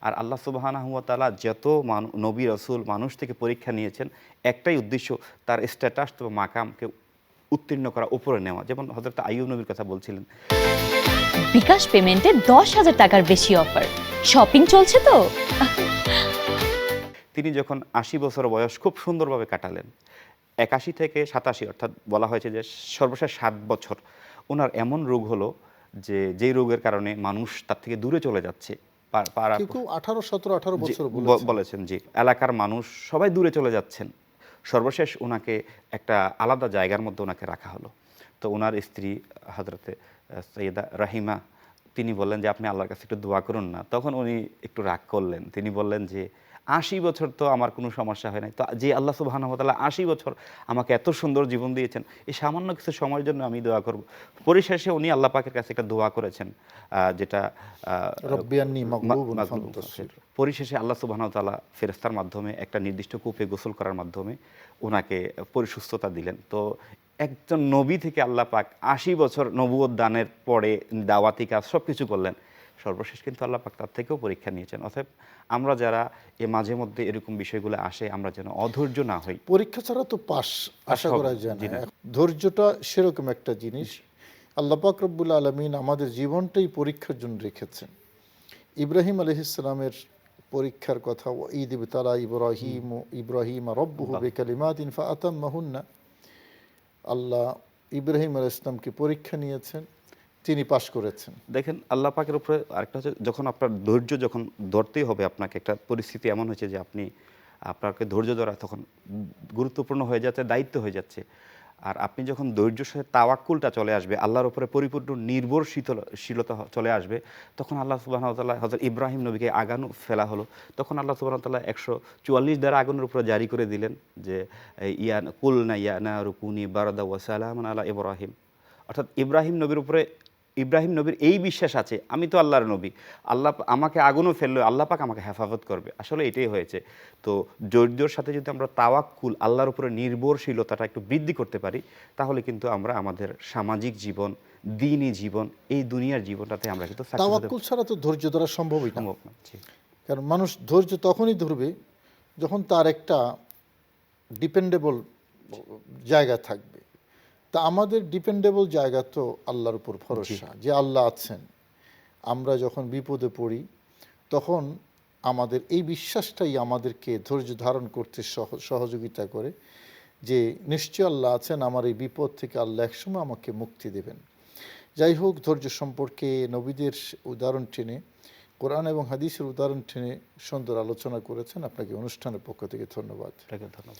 আর আল্লাহ সুবহানাহু ওয়া তাআলা যত নবী রাসূল মানুষ থেকে পরীক্ষা নিয়েছেন, একটাই উদ্দেশ্য তার স্ট্যাটাস বা মাকামকে উত্তীর্ণ করা, উপরে নেওয়া। যেমন হযরত আইয়ুব নবীর কথা বলছিলেন। বিকাশ পেমেন্টে ১০,০০০ টাকার বেশি অফার, শপিং চলছে তো। তিনি যখন ৮০ বছর বয়স খুব সুন্দরভাবে কাটালেন, ৮১ থেকে ৮৭, অর্থাৎ বলা হয়েছে যে সর্বশেষ ৭ বছর ওনার এমন রোগ হলো যে যেই রোগের কারণে মানুষ তার থেকে দূরে চলে যাচ্ছে। পাড়া কেউ ১৮, ১৭, ১৮ জি, বছর বলেছেন জি। এলাকার মানুষ সবাই দূরে চলে যাচ্ছেন। সর্বশেষ উনাকে একটা আলাদা জায়গার মধ্যে উনাকে রাখা হলো। তো উনার স্ত্রী হযরতে সৈয়দা রাহিমা তিনি বললেন যে, "আপনি আল্লাহর কাছে একটু দোয়া করুন না।" তখন উনি একটু রাগ করলেন। তিনি বললেন যে, "৮০ বছর তো আমার কোনো সমস্যা হয় নাই। তো যে আল্লাহ সুবহানাহু ওয়া তাআলা ৮০ বছর আমাকে এত সুন্দর জীবন দিয়েছেন, এই সামান্য কিছু সময়ের জন্য আমি দোয়া করব?" পরিশেষে উনি আল্লাহ পাকের কাছে একটা দোয়া করেছেন, যেটা রব্বি আন্নী মাগলুবুন মাগলুব ফান্তাসির। পরিশেষে আল্লাহ সুবহানাহু ওয়া তাআলা ফেরেশতার মাধ্যমে একটা নির্দিষ্ট কূপে গোসল করার মাধ্যমে উনাকে পরিসুস্থতা দিলেন। তো একজন নবী থেকে আল্লাহ পাক ৮০ বছর নবুয়ত দানের পরে দাওয়াতি কাজ সবকিছু করলেন। সর্বশেষ কিন্তু আল্লাহ পাক তার থেকেও পরীক্ষা নিয়েছেন। অতএব আমরা যারা মাঝে মধ্যে এরকম বিষয়গুলো আসে, আমরা যেন অধৈর্য না হই। পরীক্ষা ছাড়া তো পাস আশা করা যায় জি না। না। ধৈর্যটা সেরকম একটা জিনিস। আল্লাহ পাক রব্বুল আলামিন আমাদের জীবনটাই পরীক্ষার জন্য রেখেছেন। ইব্রাহিম আলাইহিস সালামের পরীক্ষার কথা, ঈদ ইবতালা ইব্রাহিম রব্বুহু বিকালিমাতিন ফাআতাম্মাহুন্না। আল্লাহ ইব্রাহিম আলাইহিস সালামকে পরীক্ষা নিয়েছেন, তিনি পাশ করেছেন। দেখেন আল্লাহ পাকের উপরে আরেকটা হচ্ছে, যখন আপনার ধৈর্য যখন ধরতেই হবে আপনাকে, একটা পরিস্থিতি এমন হয়েছে যে আপনাকে ধৈর্য ধরা তখন গুরুত্বপূর্ণ হয়ে যাচ্ছে, দায়িত্ব হয়ে যাচ্ছে। আর আপনি যখন ধৈর্যের সাথে তাওয়াক্কুলটা চলে আসবে, আল্লাহর উপরে পরিপূর্ণ নির্ভরশীলতা চলে আসবে, তখন আল্লাহ সুবহানাহু ওয়া তাআলা হযরত ইব্রাহিম নবীকে আগানো ফেলা হলো। তখন আল্লাহ সুবহানাহু ওয়া তাআলা ১৪৪ দ্বারা আগুনের উপরে জারি করে দিলেন যে, কুলনা ইয়া নারু কুনি বারদা ওয়া সালামান আলা ইব্রাহিম। অর্থাৎ ইব্রাহিম নবীর এই বিশ্বাস আছে, আমি তো আল্লাহর নবী, আল্লাহ আমাকে আগুনও ফেললে আল্লাহ পাক আমাকে হেফাজত করবে। আসলে এটাই হয়েছে। তো ধৈর্যের সাথে যদি আমরা তাওয়াক্কুল, আল্লাহর উপরে নির্ভরশীলতাটা একটু বৃদ্ধি করতে পারি, তাহলে কিন্তু আমরা আমাদের সামাজিক জীবন, দ্বীনি জীবন, এই দুনিয়ার জীবনটাতে আমরা কিন্তু সাকসেস হতে তাওয়াক্কুল ছাড়া তো ধৈর্য ধরা সম্ভবই না। সম্ভব না। জি। কারণ মানুষ ধৈর্য তখনই ধরবে যখন তার একটা ডিপেন্ডেবল জায়গা থাকবে। তা আমাদের ডিপেন্ডেবল জায়গা তো আল্লাহর উপর ভরসা, যে আল্লাহ আছেন। আমরা যখন বিপদে পড়ি তখন আমাদের এই বিশ্বাসটাই আমাদেরকে ধৈর্য ধারণ করতে সহযোগিতা করে, যে নিশ্চয় আল্লাহ আছেন, আমার এই বিপদ থেকে আল্লাহ একসময় আমাকে মুক্তি দেবেন। যাই হোক, ধৈর্য সম্পর্কে নবীদের উদাহরণ টেনে, কোরআন এবং হাদিসের উদাহরণ টেনে সুন্দর আলোচনা করেছেন। আপনাকে অনুষ্ঠানের পক্ষ থেকে ধন্যবাদ। ধন্যবাদ।